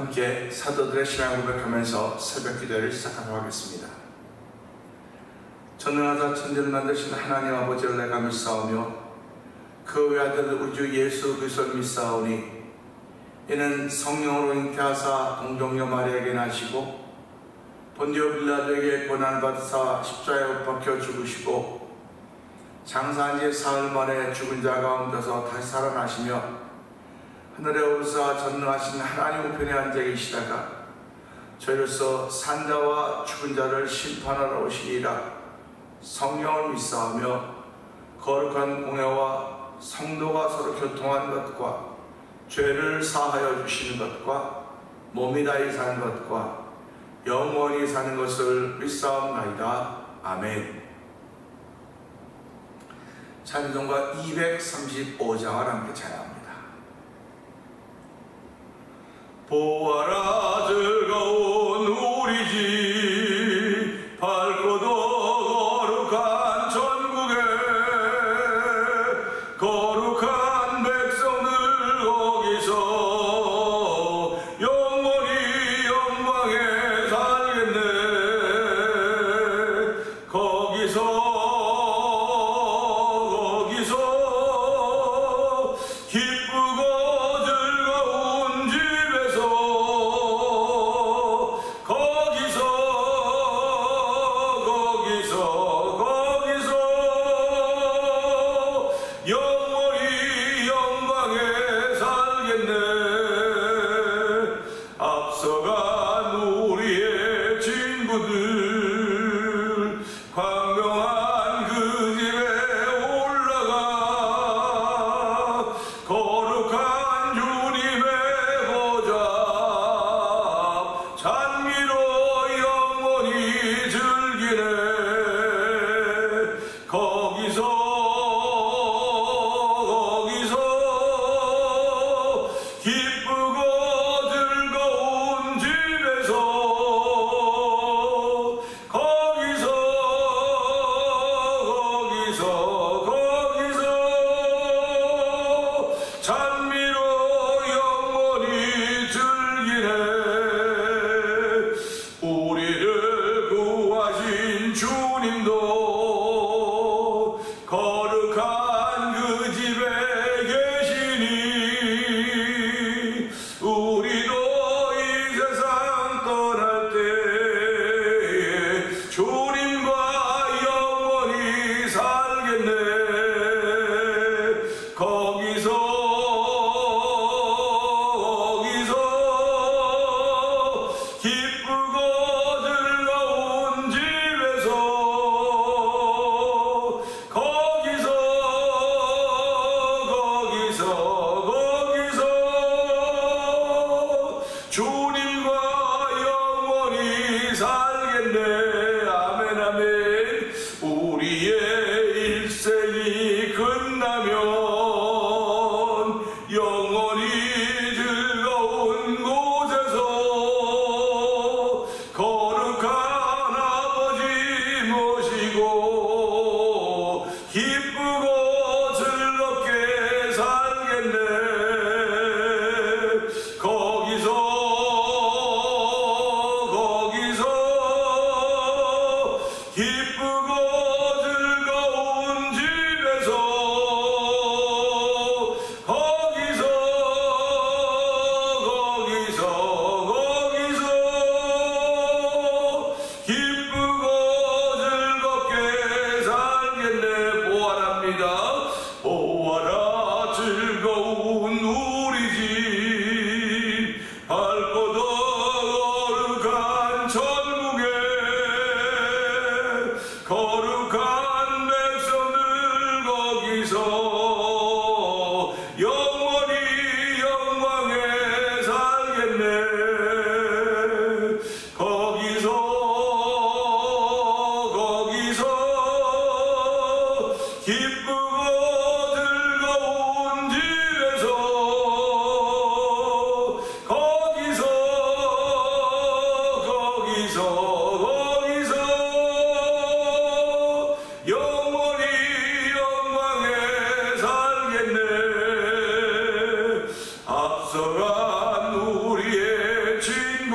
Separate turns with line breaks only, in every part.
함께 사도들의 신앙을 고백하면서 새벽 기도를 시작하도록 하겠습니다. 전능하사 천지를 만드신 하나님 아버지를 내가 믿사오며 그 외아들 우리 주 예수 그리스도를 믿사오니 이는 성령으로 잉태하사 동정녀 마리아에게 나시고 본디오 빌라도에게 고난을 받으사 십자가에 못 박혀 죽으시고 장사한 지 사흘 만에 죽은 자 가운데서 다시 살아나시며 하늘에 오르사 전능하신 하나님 우편에 앉아 계시다가 저희로서 산자와 죽은 자를 심판하러 오시리라. 성령을 믿사오며 거룩한 공회와 성도가 서로 교통하는 것과 죄를 사하여 주시는 것과 몸이 다히 사는 것과 영원히 사는 것을 믿사옵나이다. 아멘. 찬송가 235장을 함께 찬양합니다. 보아라 즐거운 우리 집 밝고도 거룩한 천국에 거룩한 백성들 거기서 영원히 영광에 살겠네. 거기서 기쁘고 즐거운 집에서 영원히 영광에 살겠네. 앞서간 우리의 친구들 광명한 그 집에 올라가 거룩한 주님의 보좌 찬미로 영원히 즐기네. 거기서 기쁘고 즐거운 집에서 거기서 찬미로 영원히 즐기네. 우리를 구하신 주님도 거룩한 그 집에 계시니 우리도 이 세상 떠날 때에 주님과 영원히 살겠네. 거기서 기쁘고 즐거운 집에서 거기서 주님과 영원히 살겠네. 아멘 아멘. 우리의 일생이 끝나면 영원히 즐거운 곳에서 거룩한 아버지 모시고 기쁘고 즐겁게 살겠네. 거기서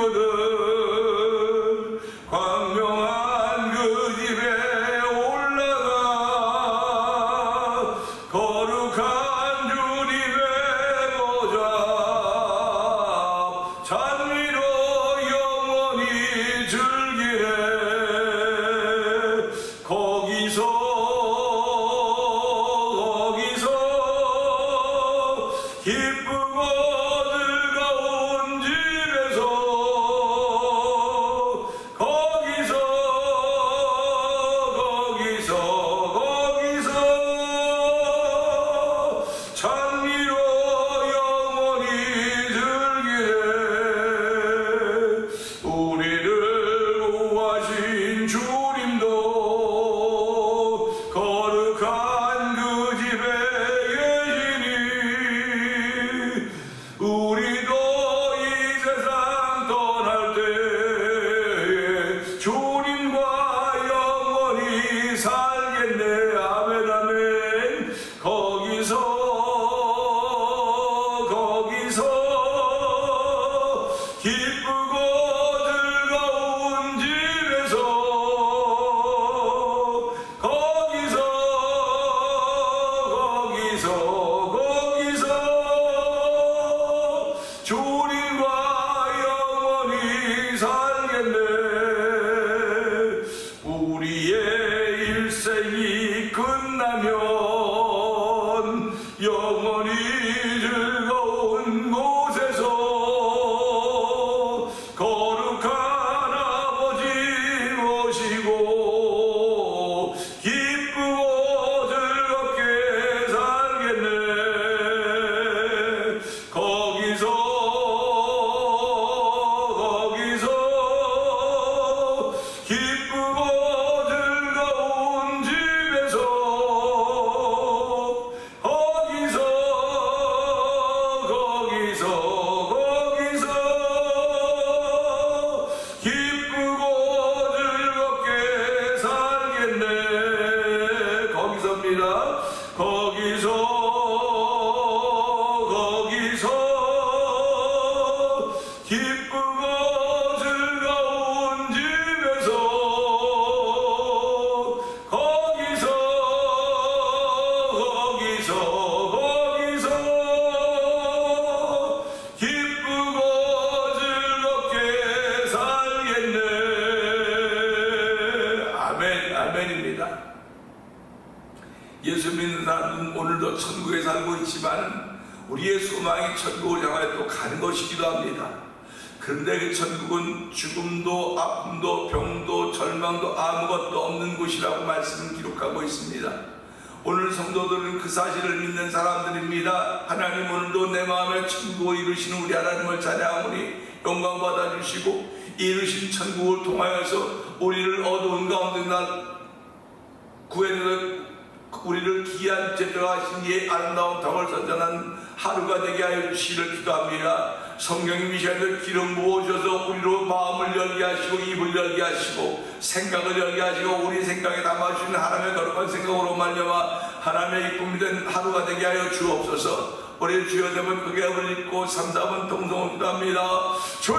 주거든. 광명한 그 집에 올라가 거룩한 주님의 보좌 찬미로 영원히 즐기네. 거기서 기쁘고 즐거운 집에서 거기서 찬미로 영원히 즐기네. 우리를 구하신 주님도 거룩한 그 집에 계시니 우리도 이 세상 떠날 때에 주님과 영원히 살겠네. 아멘 아멘. 거기서 기쁘고 즐거운 집에서 거기서 주님과 영원히 살겠네. 우리의 일생이 끝나면 영원히 즐거운 곳에서 거룩한 아버지 모시고 기쁘고 즐겁게 살겠네. 거기서 기쁘고 즐거운 집에서 거기서 기쁘고 즐겁게 살겠네. 거기서입니다. 거기서 기쁘고 즐거운 집에서 거기서 기쁘고 즐겁게 살겠네. 아멘 아멘입니다. 예수 믿는 사람은 오늘도 천국에 살고 있지만 우리의 소망이 천국을 향하여 또 가는 것이기도 합니다. 그런데 그 천국은 죽음도 아픔도 병도 절망도 아무것도 없는 곳이라고 말씀을 기록하고 있습니다. 오늘 성도들은 그 사실을 믿는 사람들입니다. 하나님 오늘도 내 마음에 천국을 이루시는 우리 하나님을 찬양하오니 영광 받아주시고 이루신 천국을 통하여서 우리를 어두운 가운데 구해내서 우리를 귀한 제자하신 이의 아름다운 덕을 선전한 하루가 되게 하여 주시기를 기도합니다. 성령님 이 시간에 기름 부어주셔서 우리로 마음을 열게 하시고 입을 열게 하시고 생각을 열게 하시고 우리 생각에 담아주시는 하나님의 거룩한 생각으로 말미암아 하나님의 기쁨이 된 하루가 되게 하여 주옵소서. 우리 주여 되면 그게 우리 읽고 3, 4번 동성을 기도합니다. 주여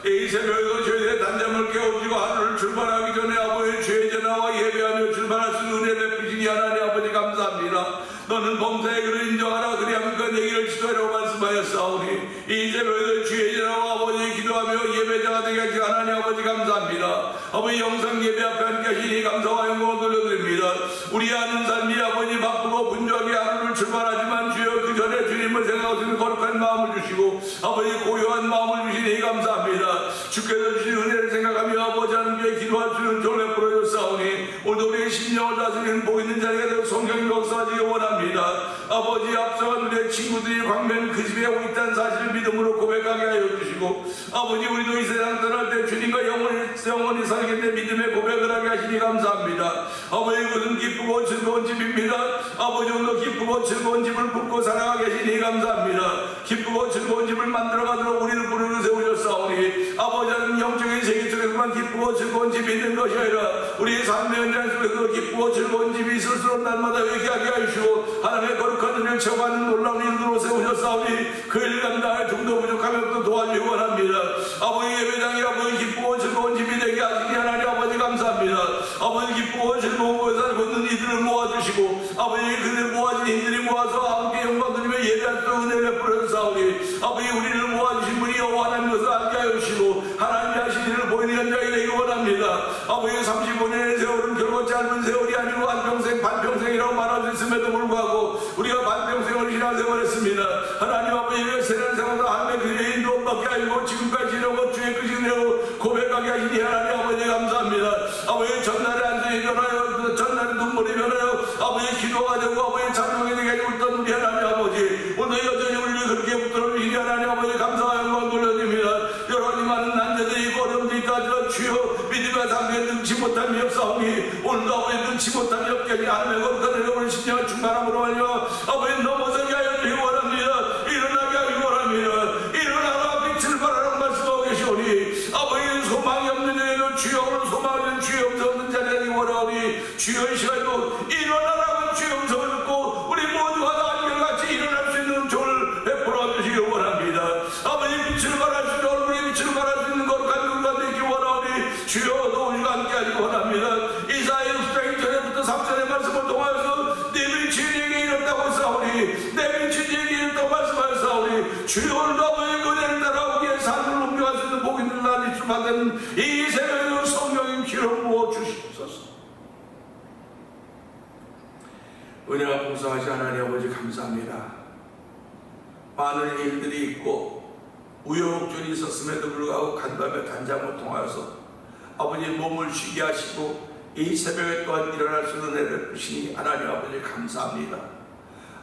이 새벽에도 저희의 단잠을 깨우치고 하루를 출발하기 전에 아버지 주의 전화와 예배하며 출발할 수 있는 은혜 베푸시니 하나님 아버지 감사합니다. 너는 범사에 그를 인정하라 그리하면 그 내기를 지도하라고 말씀하였사오니 이 새벽에도 주의 전화와 아버지 기도하며 예배자가 되게 하시니 하나님 아버지 감사합니다. 아버지 영상 예배 앞에 함께 하시니 감사와 영광을 돌려드립니다. 우리 아는 삶이 아버지 바쁘고 분주하게 하루를 출발하지만 주여 그 전에 주님을 생각하고 있는 거룩한 마음을 주시고 아버지 고요한 마음을 주시니 감사합니다. 주께서 주신 은혜를 생각하며 아버지 하나님께 기도할 수 있는 존을 부어주사오니 오늘도 우리의 심령을 다스리는 복 있는 자리가 되어 성령이 역사하시기 원합니다. 아버지 앞서간 우리의 친구들이 광명 그 집에 오고 있다는 사실을 믿음으로 고백하게 하여 주시고 아버지 우리도 이 세상 떠날 때 주님과 영원히 살겠네 믿음의 고백을 하게 하시니 감사합니다. 아버지 그것은 기쁘고 즐거운 집입니다. 아버지 오늘도 기쁘고 즐거운 집을 붙고 살아가 계시니 감사합니다. 기쁘고 즐거운 집을 만들어가도록 우리를 부르는 세우셨사오니 동안 기쁘고 즐거운 집이 있는 것이 아니라 우리의 삶의 현장 속에 그 기쁘고 즐거운 집이 있을수록 날마다 회개하게 하시고 하나님의 거룩한 은혜를 체험하는 놀라운 일들로 세우셨사오니 그 일 감당할 중도 부족하면 또 도와주기 원합니다. 아버지 예배당이 아버지 기쁘고 즐거운 집이 되게 하시니 하나님 아버지 감사합니다. 아버지 기쁘고 즐거운 곳에 살고 있는 이들을 모아주시고 아버지 그들 모아진 이들이 모아서 함께 영광 드리며 예배할 수 은혜를 베풀어주사오니 아버지 우리를 모아주신 분이 여호와 하나님 것을 알게 하여 주시고 하나님의 하신 일을 보이는 현장이 되기 원합니다. 아버지 35년의 세월은 결코 짧은 세월이 아니고 한평생 반평생이라고 말할 수 있음에도 불구하고 우리가 반평생을 신앙생활 했습니다. 하나님 아버지의 세상 생활과 하나님의 그의 인도받게 하시고 지금까지 이러고 주의 끝이 되고 고백하게 하시니 하나님 아버지 감사합니다. 아버지 전날에 안전이 변하여 전날에 눈물이 변하여 아버지 기도가 되고 아버지 찬송이 되게 해주던 우리 하나님 아버지 오늘 여전히 우리를 그렇게 붙들어 주시니 하나님 아버지 감사와 영광 돌려드립니다. 여러 가지 많은 난제들이 있고 어려움들이 있다지만 주여 믿음과 상대에 능치 못한 역사오니 오늘도 아버지 능치 못한 역경이 하나님의 거룩한 은혜를 신령한 충만함으로 말며 아버지 넘어서게 하여 주시기 원합니다. 일어나게 하시기 원합니다. 일어나라 빛을 발하라는 말씀하고 계시오니 아버지 소망이 없는 자에도 주여 오늘 소망이 없는 주여 음성 없는 자리가 되기 원하오니 주여 이 시간에도 일어나라고 주여 음성을 듣고 우리 모두가 다 한결같이 일어날 수 있는 은총을 베풀어 주시기 원합니다. 아버지 빛을 발할 수 있는 얼굴에 빛을 발할 수 있는 거룩한 눈과 되기 원하오니 주여 도우시고 함께 하시기 원합니다. 이사야 60장 1절부터 3절의 말씀을 통하여서 내 빛이 네게 이뤘다고 싸우니 내 빛이 네게 이뤘다고 말씀하였사오니 주여 오늘도 아버지의 은혜를 따라 우리의 삶을 옮겨갈 수 있는 복 있는 날이 주받은 이 새벽에 성령님 기름 부어 주시옵소서. 은혜가 풍성하신 하나님 아버지 감사합니다. 많은 일들이 있고 우여곡절이 있었음에도 불구하고 간밤에 단잠을 통하여서 아버지 몸을 쉬게 하시고 이 새벽에 또한 일어날 수 있는 은혜를 베푸시니 하나님 아버지 감사합니다.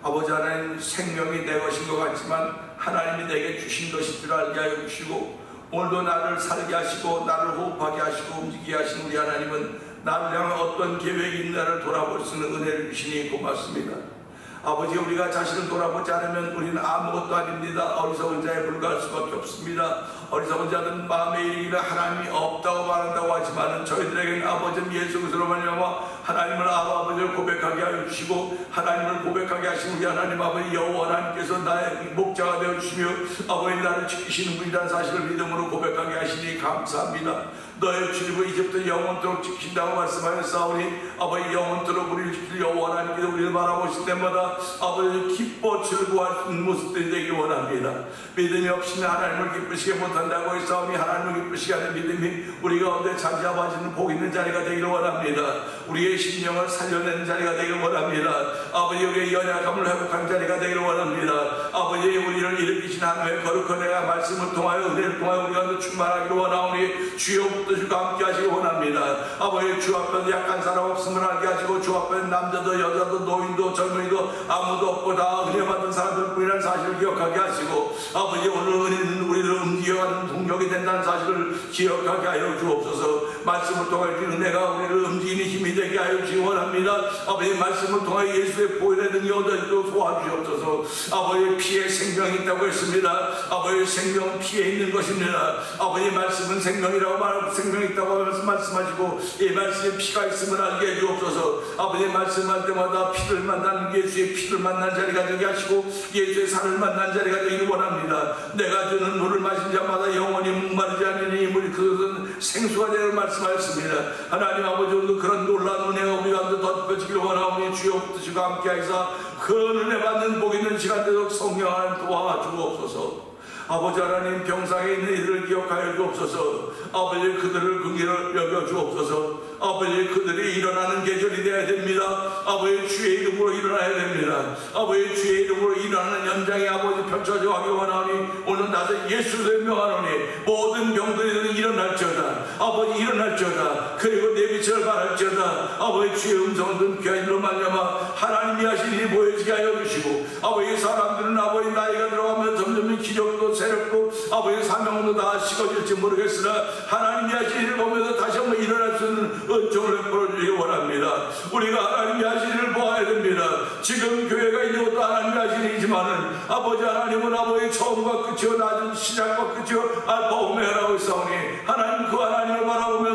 아버지 하나님 생명이 내 것인 것 같지만 하나님이 내게 주신 것인 줄 알게 하여 주시고 오늘도 나를 살게 하시고 나를 호흡하게 하시고 움직이게 하신 우리 하나님은 나를 향한 어떤 계획이 있나를 돌아볼 수 있는 은혜를 주시니 고맙습니다. 아버지 우리가 자신을 돌아보지 않으면 우리는 아무것도 아닙니다. 어리석은 자에 불과할 수밖에 없습니다. 어리석은 자는 마음에 이르기를 하나님이 없다고 말한다고 하지만 저희들에게는 아버지는 예수 그리스도로 말미암아 하나님을 아버지를 고백하게 하여 주시고 하나님을 고백하게 하신 우리 하나님 아버지 여호와 하나님께서 나의 목자가 되어 주시며 아버지 나를 지키시는 분이라는 사실을 믿음으로 고백하게 하시니 감사합니다. 너의 주님을 이제부터 영원토록 지키신다고 말씀하였사오니 아버지 영원토록 우리를 지킬 여호와 하나님께서 우리를 바라보실 때마다 아버지 기뻐 즐거워할 수 있는 모습들이 되길 원합니다. 믿음이 없이는 하나님을 기쁘시게 못한다고 했사오니 하나님을 기쁘시게 하는 믿음이 우리 가운데 자리잡아지는 복 있는 자리가 되기를 원합니다. 우리의 심령을 살려내는 자리가 되기를 원합니다. 아버지 우리의 연약함을 회복하는 자리가 되기를 원합니다. 아버지 우리를 일으키신 하나님의 거룩한 은혜가 말씀을 통하여 은혜를 통하여 우리가 충만하기를 원하오니 주여 주가 함께 하시기 원합니다. 아버지 주 앞에 약한 사람 없음을 알게 하시고 주 앞에 남자도 여자도 노인도 젊은이도 아무도 없고 다 은혜 받은 사람들 뿐이라는 사실을 기억하게 하시고 아버지 오늘 은혜는 우리를 움직여가는 동력이 된다는 사실을 기억하게 하여 주옵소서. 말씀을 통해 주신 은혜가 우리를 움직이는 힘이 되게 하여 주시기 원합니다. 아버지 말씀을 통해 예수의 보혈의 능력을 얻어지도록 도와주옵소서. 아버지 피에 생명이 있다고 했습니다. 아버지 생명 피에 있는 것입니다. 아버지 말씀은 생명이라고 말하고 생명이 있다고 말씀하시고 이 말씀에 피가 있음을 알게 해주옵소서. 아버지 말씀할 때마다 피를 만나는 예수의 피를 만난 자리가 되게 하시고 예수의 살을 만난 자리가 되기를 원합니다. 내가 주는 물을 마신 자마다 영원히 목마르지 않으니 이 물이 그것은 생수가 되는 말씀하였습니다. 하나님 아버지 오늘 그런 놀라운 은혜가 우리 가운데 덧입혀지기를 원하오니 주여 붙드시고 함께 하시사 그 은혜 받는 복 있는 시간 되도록 성령 하나님 도와주옵소서. 아버지 하나님 병상에 있는 이들을 기억하여 주옵소서. 아버지 그들을 긍휼히 여겨 주옵소서. 아버지 그들이 일어나는 계절이 되어야 됩니다. 아버지 주의 이름으로 일어나야 됩니다. 아버지 주의 이름으로 일어나는 현장에 아버지 펼쳐져 가기 원하오니 오늘 낮에 예수를 명하노니 모든 병들이 일어날지어다. 아버지 일어날지어다. 그리고 내 빛을 발할지어다. 아버지 주의 음성을 듣는 귀한 일로 말미암아 하나님이 하신 일이 보여지게 하여 주시고 아버지 사람들은 아버지 나이가 들어가면 점점 기적도 세력도 아버지 사명도 다 식어질지 모르겠으나 하나님이 하신 일을 보면서 다시 한번 일어날 수 있는 은총을 베풀어주시기 원합니다. 우리가 하나님이 하신 일을 보아야 됩니다. 지금 교회가 있는 것도 하나님이 하신 일이지만은 아버지 하나님은 아버지 처음과 끝이요 낮은 시작과 끝이요 알파 오메가라고 있사오니 하나님 그 하나님을 바라보며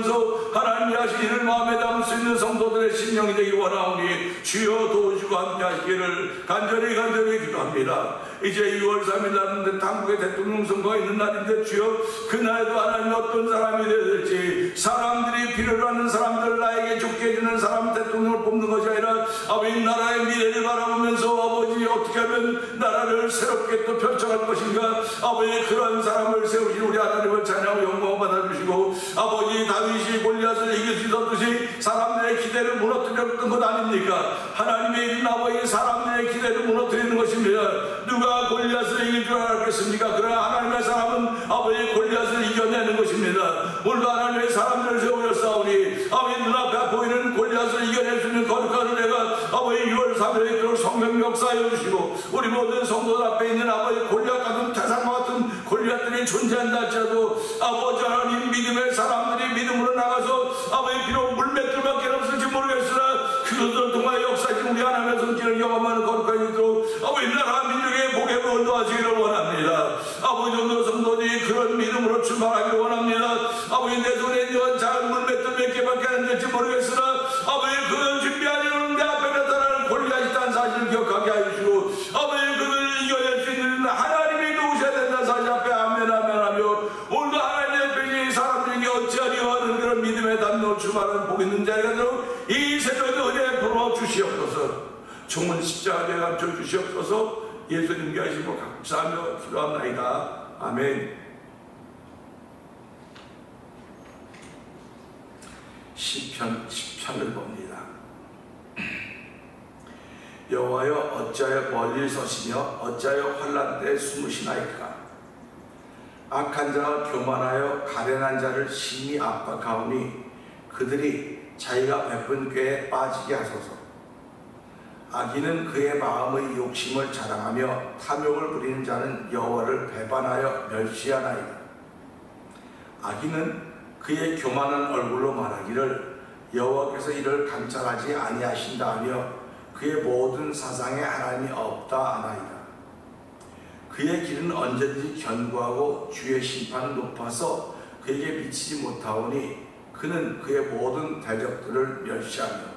심령이 되기 원하오니 주여 도우시고 함께 하시기를 간절히 기도합니다. 이제 6월 3일 날인데 한국의 대통령 선거가 있는 날인데 주여 그날에도 하나님 어떤 사람이 되어야 될지, 사람들이 필요로 하는 사람들, 나에게 좋게 해주는 사람 대통령을 뽑는 것이 아니라 아버지 나라의 미래를 바라보면서 아버지 어떻게 하면 나라를 새롭게 또 펼쳐갈 것인가, 아버지 그런 사람을 세우신 우리 하나님을 찬양하고 영광 받아주시고, 아버지 다윗이 골리앗을 이길 수 있었듯이 사람들의 기대를 무너뜨렸던 것 아닙니까? 하나님의 이른 아버지 사람들의 기대를 무너뜨리는 것입니다. 누가 골리앗을 이길 줄 알았겠습니까? 그러나 하나님의 사람은 아버지 골리앗을 이겨내는 것입니다. 오늘도 하나님의 사람들을 세우셨사오니 아버지 눈앞에 보이는 골리앗을 이겨낼 수 있는 거룩한 은혜가 아버지 6월 3일에 있도록 성령 역사하여 주시고, 우리 모든 성도들 앞에 있는 아버지 골리앗 같은 태산과 같은 골리앗들이 존재한다 할지라도 아버지 하나님 믿음의 사람들이 믿음으로 나가서 아버지 비록 물맷돌밖에 없을지 모르겠으나 그것을 통하여 역사하신 우리 하나님의 손길을 경험하는 거룩한 이도록 아버지 나라 민족의 복의 물을 도와주기를 원합니다. 아버지 오늘 성도들이 그런 믿음으로 출발하기를 원합니다. 아버지 내 손에 있는 작은 물맷돌 몇 개밖에 안 될지 모르겠으나 아버지 그걸 준비하려는 내 앞에 나타나는 골리앗이 있다는 사실을 기억하게 해주시고, 아버지 그걸 이겨낼 수 있는 하나님이 도우셔야 된다는 사실 앞에 아멘 하며 오늘도 하나님의 백성이 사람들에게 어찌하리요 하는 그런 믿음의 담론을 출발하는 복 있는 자리가 되도록 이 새벽에도 은혜 풀어 주시옵소서. 종은 십자가에 감춰 주시옵소서. 예수님께 하시고 감사하며 기도합나이다. 아멘. 시편 10편을 봅니다. 여호와여 어찌하여 멀리 서시며 어찌하여 환난 때에 숨으시나이까. 악한 자가 교만하여 가련한 자를 심히 압박하오니 그들이 자기가 베푼 꾀에 빠지게 하소서. 악인은 그의 마음의 욕심을 자랑하며 탐욕을 부리는 자는 여호와를 배반하여 멸시하나이다. 악인은 그의 교만한 얼굴로 말하기를 여호와께서 이를 감찰하지 아니하신다 하며 그의 모든 사상에 하나님이 없다 하나이다. 그의 길은 언제든지 견고하고 주의 심판은 높아서 그에게 미치지 못하오니 그는 그의 모든 대적들을 멸시하며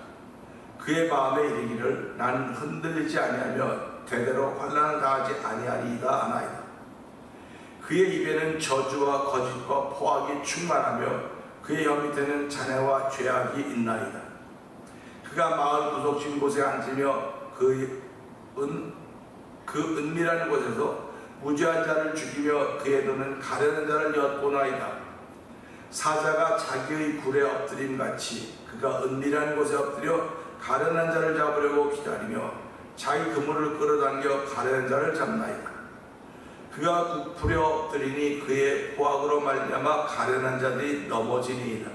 그의 마음에 이르기를 나는 흔들리지 아니하며 대대로 환난을 당하지 아니하리이다 하나이다. 그의 입에는 저주와 거짓과 포악이 충만하며 그의 혀 밑에는 잔해와 죄악이 있나이다. 그가 마을 구석진 곳에 앉으며 그 은밀한 곳에서 무죄한 자를 죽이며 그의 눈은 가련한 자를 엿보나이다. 사자가 자기의 굴에 엎드림같이 그가 은밀한 곳에 엎드려 가련한 자를 잡으려고 기다리며 자기 그물을 끌어당겨 가련한 자를 잡나이다. 그가 부풀려 엎드리니 그의 포악으로 말미암아 가련한 자들이 넘어지니이다.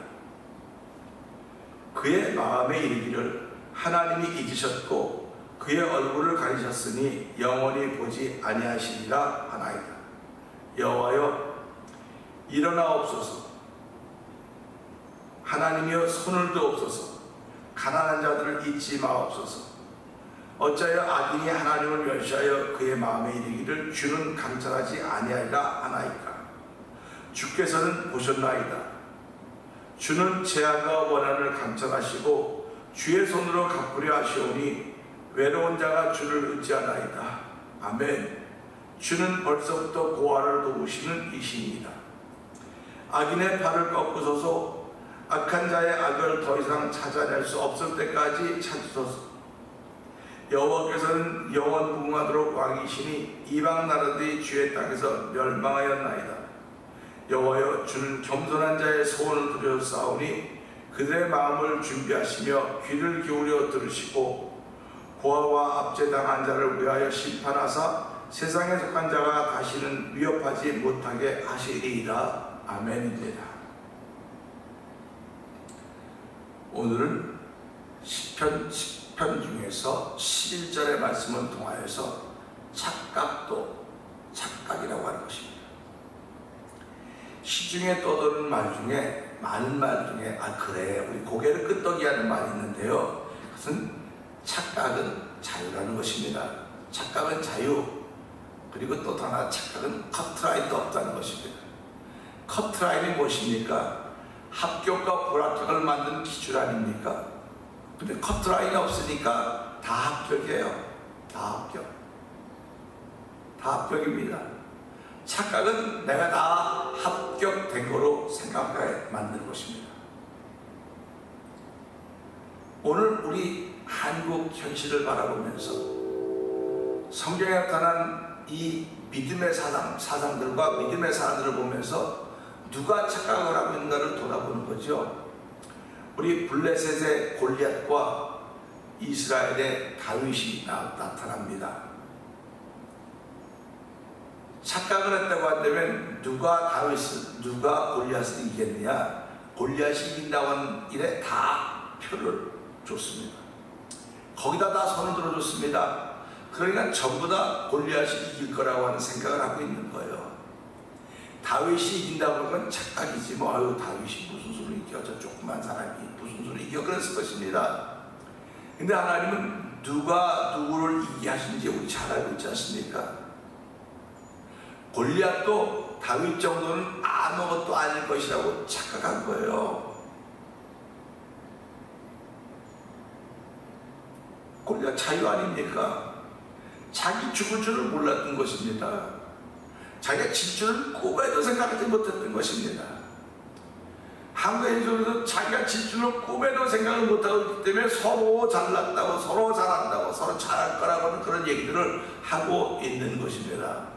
그의 마음에 이르기를 하나님이 잊으셨고 그의 얼굴을 가리셨으니 영원히 보지 아니하시리라 하나이다. 여호와여 일어나옵소서. 하나님이여 손을 드옵소서. 가난한 자들을 잊지 마옵소서. 어찌하여 악인이 하나님을 멸시하여 그의 마음에 이르기를 주는 감찰하지 아니하리라 하나이까. 주께서는 보셨나이다. 주는 재앙과 원한을 감찰하시고 주의 손으로 갚으려 하시오니 외로운 자가 주를 의지하나이다. 아멘. 주는 벌써부터 고아를 도우시는 이시입니다. 악인의 팔을 꺾으소서. 악한 자의 악을 더 이상 찾아낼 수 없을 때까지 찾으소서. 여호와께서는 영원 무궁하도록 왕이시니 이방 나라들이 주의 땅에서 멸망하였나이다. 여호와여 주는 겸손한 자의 소원을 들으셨사오니 그들의 마음을 준비하시며 귀를 기울여 들으시고 고아와 압제당한 자를 위하여 심판하사 세상에 속한 자가 다시는 위협하지 못하게 하시리이다. 아멘입니다. 오늘은 시편 10편 중에서 11절의 말씀을 통하여서 착각도 착각이라고 하는 것입니다. 시중에 떠도는 말 중에 많은 말 중에 그래 우리 고개를 끄덕이 하는 말이 있는데요. 그것은 착각은 자유라는 것입니다. 착각은 자유. 그리고 또 하나 착각은 커트라인도 없다는 것입니다. 커트라인이 무엇입니까? 합격과 불합격을 만든 기준 아닙니까? 근데 커트라인이 없으니까 다 합격이에요. 다 합격입니다. 착각은 내가 다 합격된 거로 생각하게 만드는 것입니다. 오늘 우리 한국 현실을 바라보면서 성경에 나타난 이 믿음의 사상들과 믿음의 사람들을 보면서 누가 착각을 하고 있는가를 돌아보는 거죠. 우리 블레셋의 골리앗과 이스라엘의 다윗이 나타납니다. 착각을 했다고 한다면 누가 골리앗을 이겼느냐? 골리앗이 이긴다고 한 일에 다 표를 줬습니다. 거기다 다 손을 들어줬습니다. 그러니까 전부 다 골리앗이 이길 거라고 하는 생각을 하고 있는 거예요. 다윗이 이긴다고 하는 건 착각이지 뭐 아유 다윗이 무슨 수로 이겨, 저 조그만 사람이 무슨 수로 이겨, 그랬을 것입니다. 근데 하나님은 누가 누구를 이기게 하시는지 우리 잘 알고 있지 않습니까? 골리앗도 다윗 정도는 아무것도 아닐 것이라고 착각한 거예요. 골리앗 자유 아닙니까? 자기 죽을 줄을 몰랐던 것입니다. 자기가 질 줄은 꿈에도 생각하지 못했던 것입니다. 한국인들도 자기가 질 줄은 꿈에도 생각을 못하고 있기 때문에 서로 잘났다고, 서로 잘한다고, 서로 잘할 거라고 하는 그런 얘기들을 하고 있는 것입니다.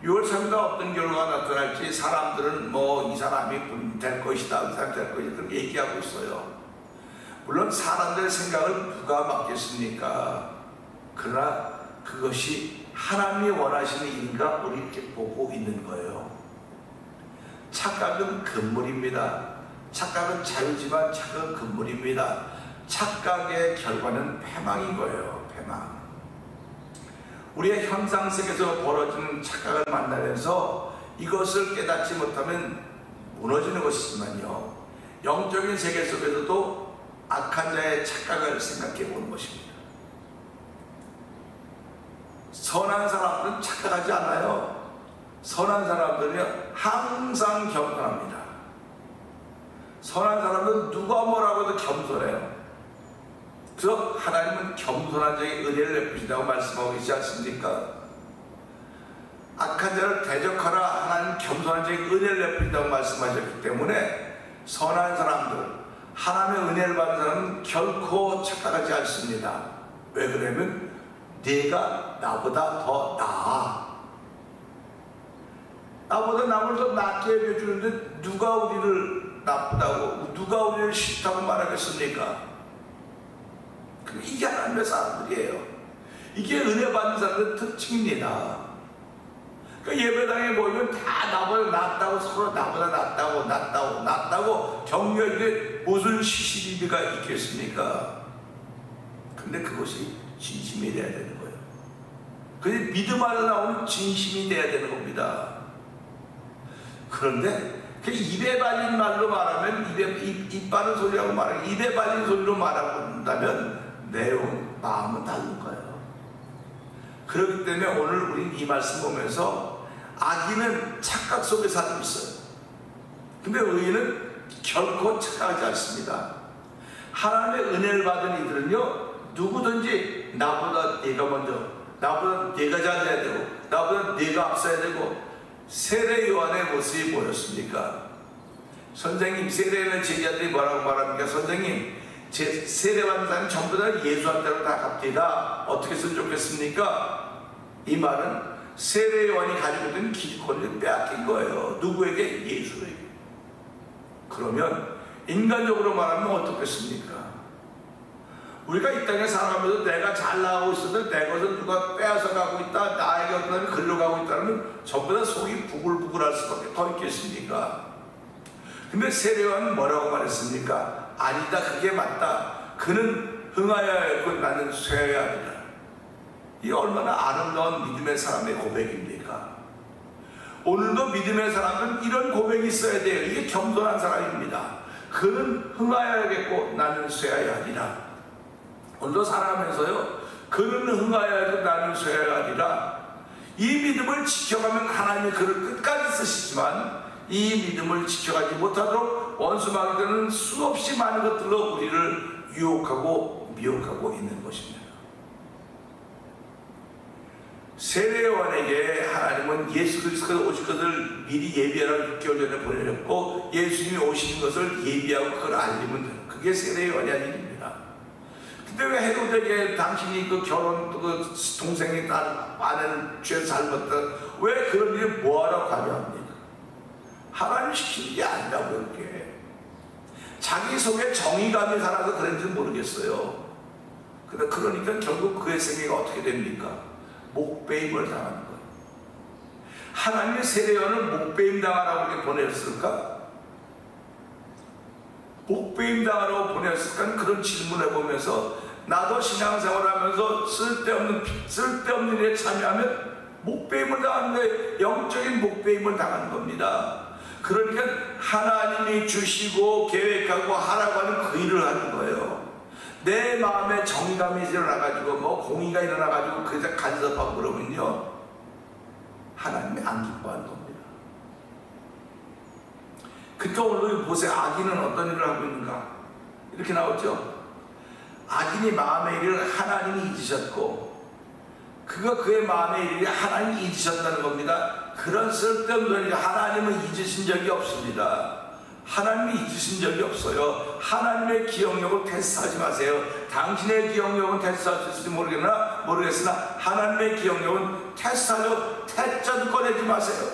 6월 3일날 어떤 결과가 나타날지 사람들은 뭐 이 사람이 될 것이다, 이 사람이 될 것이다 그렇게 얘기하고 있어요. 물론 사람들의 생각을 누가 맡겠습니까? 그러나 그것이 하나님이 원하시는 일인가 우리 이렇게 보고 있는 거예요. 착각은 금물입니다. 착각은 자유지만 착각은 금물입니다. 착각의 결과는 패망인 거예요. 패망. 우리의 현상 세계에서 벌어지는 착각을 만나면서 이것을 깨닫지 못하면 무너지는 것이지만요, 영적인 세계 속에서도 악한 자의 착각을 생각해 보는 것입니다. 선한 사람들은 착각하지 않아요. 선한 자들은요 항상 겸손합니다. 선한 사람은 누가 뭐라고 해도 겸손해요. 그래서 하나님은 겸손한 자에게 은혜를 베푸신다고 말씀하고 계시지 않습니까? 악한 자를 대적하라, 하나님 겸손한 자에게 은혜를 베푸신다고 말씀하셨기 때문에 선한 사람들, 하나님의 은혜를 받은 사람은 결코 착각하지 않습니다. 왜 그러냐면 네가 나보다 더 나아. 나보다 남을 더 낫게 해주는데 누가 우리를 나쁘다고, 누가 우리를 싫다고 말하겠습니까? 이게 하나님의 사람들이에요. 이게 은혜 받는 사람들의 특징입니다. 그러니까 예배당에 모이면 다 나보다 낫다고, 서로 나보다 낫다고 격려할 무슨 시시비비가 있겠습니까? 근데 그것이 진심이 돼야 되는 거예요. 그게 믿음 안에 나오는 진심이 돼야 되는 겁니다. 그런데 입에 발린 말로 말하면, 입 바른 소리라고 말하면, 입에 발린 소리로 말한다면 내용, 마음은 다른 거예요. 그렇기 때문에 오늘 우리는 이 말씀 보면서 악인은 착각 속에 살고 있어요. 근데 의인은 결코 착각하지 않습니다. 하나님의 은혜를 받은 이들은요, 누구든지 나보다 네가 먼저, 나보다 네가 잘해야 되고, 나보다 네가 앞서야 되고, 세례 요한의 모습이 뭐였습니까? 선생님, 세례는 제자들이 뭐라고 말합니까? 선생님, 제 세례받는 사람이 전부 다 예수한테로 다 갑니다. 어떻게 했으면 좋겠습니까? 이 말은 세례 요한이 가지고 있는 기득권을 빼앗긴 거예요. 누구에게? 예수에게. 그러면 인간적으로 말하면 어떻겠습니까? 우리가 이 땅에 살아가면서 내가 잘 나가고 있어도 내 것을 누가 빼앗아 가고 있다, 나에게 어떤 사람이 걸려가고 있다면 전부 다 속이 부글부글할 수밖에 더 있겠습니까? 근데 세례요한은 뭐라고 말했습니까? 아니다, 그게 맞다. 그는 흥하여야 했고 나는 쇠해야 하리라. 이 얼마나 아름다운 믿음의 사람의 고백입니까? 오늘도 믿음의 사람은 이런 고백이 있어야 돼요. 이게 겸손한 사람입니다. 그는 흥하여야겠고 나는 쇠해야 하리라. 오늘도 살아가면서요, 그는 흥하여야겠고 나는 쇠해야 하리라. 이 믿음을 지켜가면 하나님이 그를 끝까지 쓰시지만 이 믿음을 지켜가지 못하도록 원수마귀들은 수없이 많은 것들로 우리를 유혹하고 미혹하고 있는 것입니다. 세례요한에게 하나님은 예수 그리스도가 오실 것을 미리 예비하라고 6개월 전에 보내셨고, 예수님이 오시는 것을 예비하고 그걸 알리면 돼요. 그게 세례요한의 일입니다. 근데 왜 헤로데에게 당신이 그 결혼 그 동생이 딸 아내는 죄 잘못다, 왜 그런 일을 뭐하러 관여합니까? 하나님 시키는 게 아니라고. 그렇게 자기 속에 정의감이 살아서 그런지 모르겠어요. 근데 그러니까 결국 그의 생애가 어떻게 됩니까? 목배임을 당하는 거예요. 하나님의 세례요한을 목배임 당하라고 이렇게 보냈을까? 목배임 당하라고 보냈을까? 그런 질문을 해보면서 나도 신앙생활하면서 쓸데없는 일에 참여하면 목배임을 당하는 거예요. 영적인 목배임을 당하는 겁니다. 그러니까 하나님이 주시고 계획하고 하라고 하는 그 일을 하는 거예요. 내 마음에 정의감이 일어나가지고 뭐 공의가 일어나가지고 그저 간섭하고 그러면요, 하나님이 안 기뻐하는 겁니다. 그러니까 오늘 보세요. 악인은 어떤 일을 하고 있는가? 이렇게 나오죠. 악인이 마음의 일을 하나님이 잊으셨고, 그의 마음의 일이 하나님이 잊으셨다는 겁니다. 그런 쓸데없는 일, 하나님은 잊으신 적이 없습니다. 하나님이 잊으신 적이 없어요. 하나님의 기억력을 테스트하지 마세요. 당신의 기억력은 테스트할 수 있을지 모르겠으나 하나님의 기억력은 테스트하려고 태자도 꺼내지 마세요.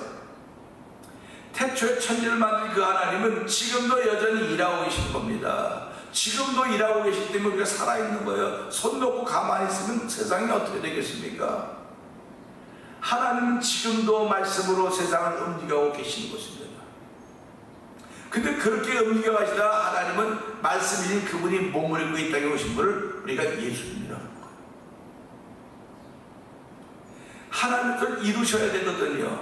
태초에 천지를 만든 그 하나님은 지금도 여전히 일하고 계신 겁니다. 지금도 일하고 계시기 때문에 우리가 살아있는 거예요. 손 놓고 가만히 있으면 세상이 어떻게 되겠습니까? 하나님은 지금도 말씀으로 세상을 움직이고 계시는 것입니다. 근데 그렇게 움직여 가시다 하나님은 말씀이신 그분이 몸을 입고 이 땅에 오신 분을 우리가 예수님이라고 하는 거예요. 하나님은 그걸 이루셔야 되거든요.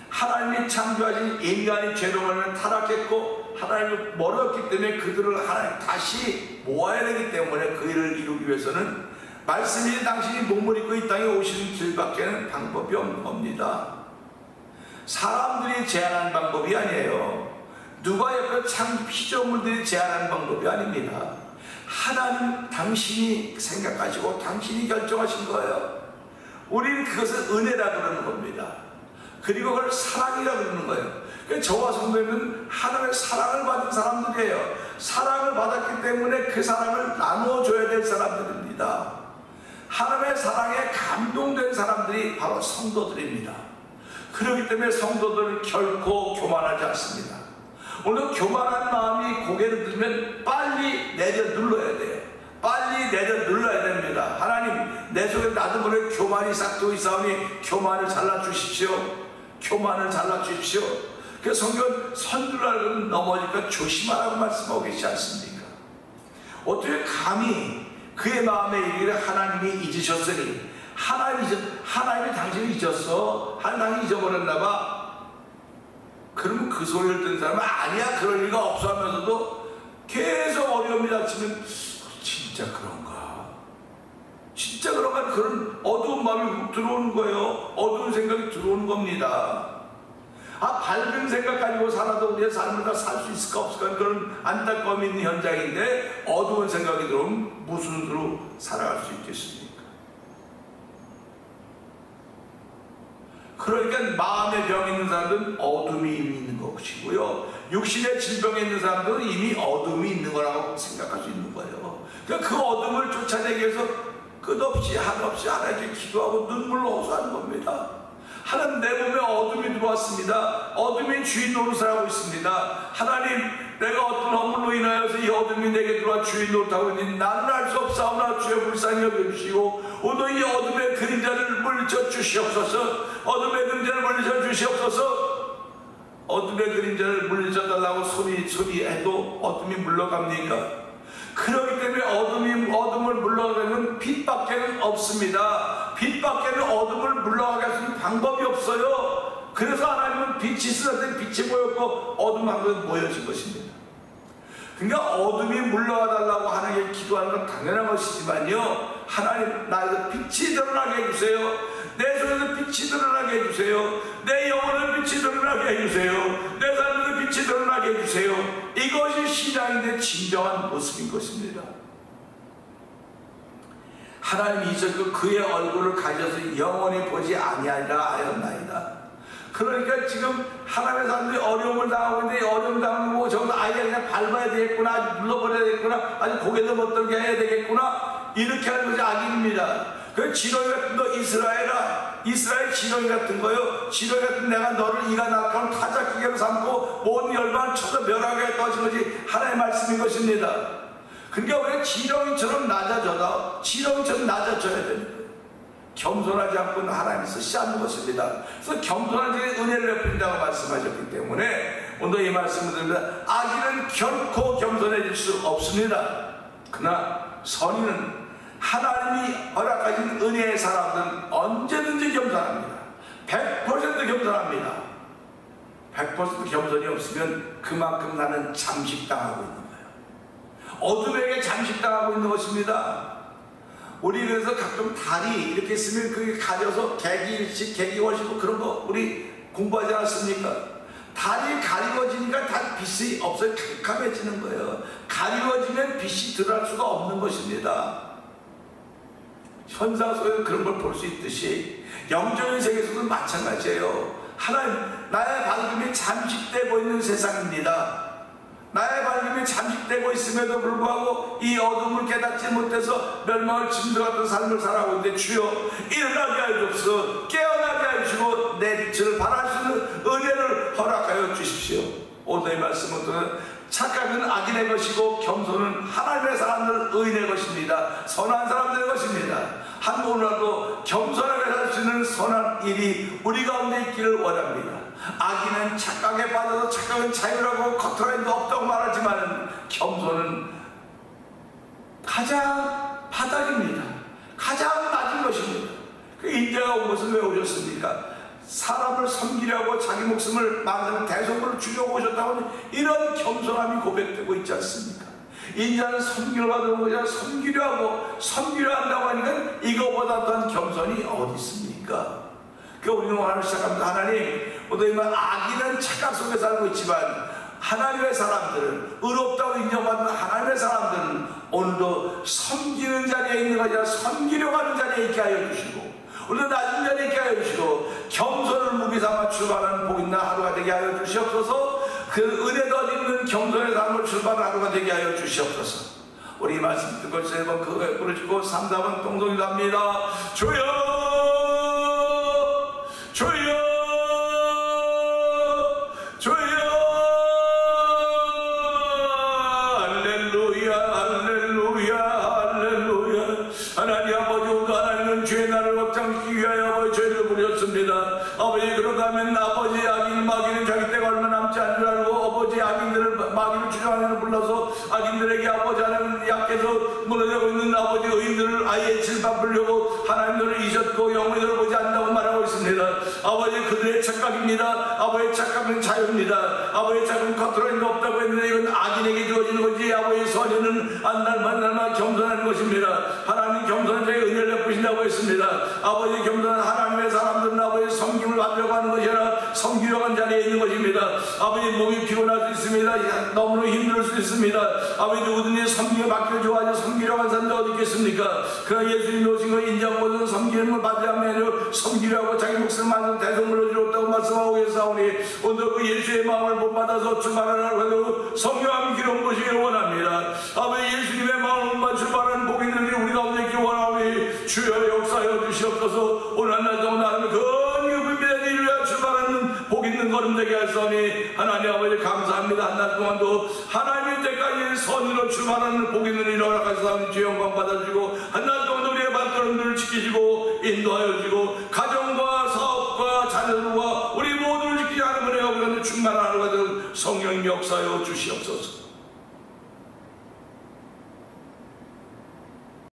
하나님이 창조하신 인간이 죄로 말하면 타락했고 하나님을 멀었기 때문에 그들을 하나님 다시 모아야 되기 때문에 그 일을 이루기 위해서는 말씀이 당신이 몸을 입고 이 땅에 오시는 길밖에는 방법이 없는 겁니다. 사람들이 제안한 방법이 아니에요. 누가 옆에 참 피조물들이 제안한 방법이 아닙니다. 하나님 당신이 생각하시고 당신이 결정하신 거예요. 우리는 그것을 은혜라 그러는 겁니다. 그리고 그걸 사랑이라 그러는 거예요. 그러니까 저와 성도님은 하나님의 사랑을 받은 사람들이에요. 사랑을 받았기 때문에 그 사랑을 나누어줘야 될 사람들입니다. 하나님의 사랑에 감동된 사람들이 바로 성도들입니다. 그렇기 때문에 성도들은 결코 교만하지 않습니다. 오늘 교만한 마음이 고개를 들면 빨리 내려 눌러야 돼요. 빨리 내려 눌러야 됩니다. 하나님, 내 속에 나도 모르게 교만이 싹도 있사오니 교만을 잘라주십시오. 교만을 잘라주십시오. 그래서 성경은 선두라는 넘어지니까 조심하라고 말씀하고 계시지 않습니까? 어떻게 감히 그의 마음에 이르기를 하나님이 잊으셨으니, 하나님이 당신을 잊었어? 하나님이 잊어버렸나 봐? 그러면 그 소리를 듣는 사람은 아니야, 그럴 리가 없어 하면서도 계속 어려움이 닥치면 진짜 그런가? 진짜 그런가? 그런 어두운 마음이 훅 들어오는 거예요. 어두운 생각이 들어오는 겁니다. 밝은 생각 가지고 살아도 우리의 삶을 다 살 수 있을까 없을까 그런 안타까움이 있는 현장인데 어두운 생각이 들어오면 무슨 수로 살아갈 수 있겠습니까? 그러니까 마음의 병이 있는 사람들은 어둠이 이미 있는 것이고요, 육신의 질병에 있는 사람들은 이미 어둠이 있는 거라고 생각할 수 있는 거예요. 그러니까 그 어둠을 쫓아내기 위해서 끝없이 한없이 하나님께 기도하고 눈물로 호소하는 겁니다. 하나님, 내 몸에 어둠이 들어왔습니다. 어둠이 주인 노릇을 하고 있습니다. 하나님, 내가 어떤 허물로 인하여서 이 어둠이 내게 들어와 주인 노릇하고 있는지 나는 알 수 없사오나 주의 불쌍히 여겨주시고 오늘 이 어둠의 그림자를 물리쳐 주시옵소서. 어둠의 그림자를 물리쳐 주시옵소서. 어둠의 그림자를 물리쳐 달라고 소리해도 어둠이 물러갑니까? 그렇기 때문에 어둠을 물러가려면 빛밖에는 없습니다. 빛밖에는 어둠을 물러가게 할 수 있는 방법이 없어요. 그래서 하나님은 빛이 있을 때 빛이 보였고 어둠 한 것은 모여진 것입니다. 그러니까 어둠이 물러가달라고 하나님께 기도하는 건 당연한 것이지만요, 하나님, 나에서 빛이 드러나게 해주세요. 내 속에서 빛이 드러나게 해주세요. 내 영혼의 빛이 드러나게 해주세요. 내 삶에서 빛이 드러나게 해주세요. 이것이 신앙인의 진정한 모습인 것입니다. 하나님이 있었고 그의 얼굴을 가져서 영원히 보지 아니하리라 하였나이다. 그러니까 지금 하나님의 사람들이 어려움을 당하고 있는데 어려움 당하는 거 저기서 아이가 그냥 밟아야 되겠구나, 눌러버려야 되겠구나, 아주 고개도 못 들게 해야 되겠구나, 이렇게 하는 것이 악입니다. 그 지렁이 같은 거 이스라엘 지렁이 같은 거요. 지렁이 같은 내가 너를 이가 낙하면 타작기계로 삼고 모든 열방을 쳐서 멸하게 떠진 것이 하나님의 말씀인 것입니다. 그러니까 우리가 지렁이처럼 낮아져야 됩니다. 겸손하지 않고는 하나님이 쓰시지 않는 것입니다. 그래서 겸손한 자에게 은혜를 베푼다고 말씀하셨기 때문에 오늘 이 말씀을 드립니다. 악인은 결코 겸손해질 수 없습니다. 그러나 선인은 하나님이 허락하신 은혜의 사람들은 언제든지 겸손합니다. 100% 겸손합니다. 100% 겸손이 없으면 그만큼 나는 잠식당하고 있는 거예요. 어둠에게 잠식당하고 있는 것입니다. 우리 그래서 가끔 다리 이렇게 쓰면 그게 가려서 개기워지고 그런 거 우리 공부하지 않았습니까? 다리 가리워지니까 다 빛이 없어요. 캄캄해지는 거예요. 가리워지면 빛이 들어갈 수가 없는 것입니다. 현상 속에서 그런 걸 볼 수 있듯이 영적인 세계에서도 마찬가지예요. 하나님, 나의 밝음이 잠식되고 있는 세상입니다. 나의 밝음이 잠식되고 있음에도 불구하고 이 어둠을 깨닫지 못해서 멸망을 짐승같은 삶을 살아가고 있는데 주여 일어나게 하여 주옵소서. 깨어나게 하여 주시고 내 빛을 발할 수 있는 은혜를 허락하여 주십시오. 오늘의 말씀은 착각은 악인의 것이고 겸손은 하나님의 사람들 의인의 것입니다. 선한 사람들의 것입니다. 한 오늘도 겸손하게 살 수 있는 선한 일이 우리 가운데 있기를 원합니다. 악인은 착각에 빠져서 착각은 자유라고 겉으로는 없다고 말하지만 겸손은 가장 바닥입니다. 가장 낮은 것입니다. 그 인자가 온 것은 왜 오셨습니까? 사람을 섬기려고 자기 목숨을 만드는 대속을 주려고 오셨다고 하는 이런 겸손함이 고백되고 있지 않습니까? 인자는 섬기려 받은 것이 섬기려 하고 섬기려 한다고 하니까 이거보다 더 겸손이 어디 있습니까? 우리는 오늘 시작합니다. 하나님, 오늘만 악인은 착각 속에 살고 있지만 하나님의 사람들은 의롭다고 인정받는 하나님의 사람들은 오늘도 섬기는 자리에 있는 것이 아니라 섬기려고 하는 자리에 있게 하여 주시고 오늘 낮은 자리에 있게 하여 주시고 겸손을 무기 삼아 출발하는 복 있는 하루가 되게 하여 주시옵소서. 그 은혜 덧있는 겸손의 삶을 출발하는 하루가 되게 하여 주시옵소서. 우리 말씀 듣고 3번 그거에 부르짖고 3, 4번 동동이도 합니다. 주여 주여 주여 할렐루야 할렐루야 할렐루야. 하나님 아버지, 오늘 하나님은 주의 나라를 확장시키기 위하여 아버지 죄를 부렸습니다. 아버지, 그런가 하면 아버지 악인 마귀는 자기 때가 얼마 남지 않은 줄 알고 아버지 악인들을 마귀를 주장하는 불러서 악인들에게 아버지 하나님 약해서 무너지고 있는 아버지 의인들을 아예 질밟으려고 하나님들을 잊었고 영원히를 보지 않는다고 말하고 있습니다. 아버지, 그들의 착각입니다. 아버지 착각은 자유입니다. 아버지 착각은 겉으로 있는 없다고 했는데 이건 악인에게 주어지는 거지. 아버지 선인은 날마다 겸손하는 것입니다. 하나님 겸손한 자에게 은혜를 베푸신다고 했습니다. 아버지, 겸손한 하나님의 사람들은 아버지 섬김을 받으려고 하는 것이 아니라 섬기려고 하는 자리에 있는 것입니다. 아버지, 몸이 피곤할 수 있습니다. 너무나 힘들 수 있습니다. 아버지, 누구든지 섬김을 받기를 좋아하지 섬기려고 하는 사람들 어디 있겠습니까? 그러나 예수님이 오신 거 인정하고는 섬김을 받지 않으면 섬기려고 자기 목숨을 만든 대성물을 주었다고 말씀하고 계사오니 오늘 그 예수의 마음을 못 받아서 출발하라고 성령함이 기름 부시기를 원합니다. 아버지, 예수님의 마음을 못 출발하는 복인들이 우리 가운데 있기를 원하오니 주여 역사하여 주시옵소서. 오늘 날 동안 하나님의 근육을 이루어 출발하는 복 있는 걸음 되게 하시오니 하나님 아버지 감사합니다. 한 날 동안도 하나님의 때까지 선으로 출발하는 복 있는 일을 허락하시오니 주의 영광 받아주시고 한 날 동안도 우리의 발걸음들을 지키시고 인도하여 주시고 가정과 사업과 자녀들과 우리 모두를 지키지 않은 은혜가 우리가 충만한 하루가 되는 성령님 역사하여 주시옵소서.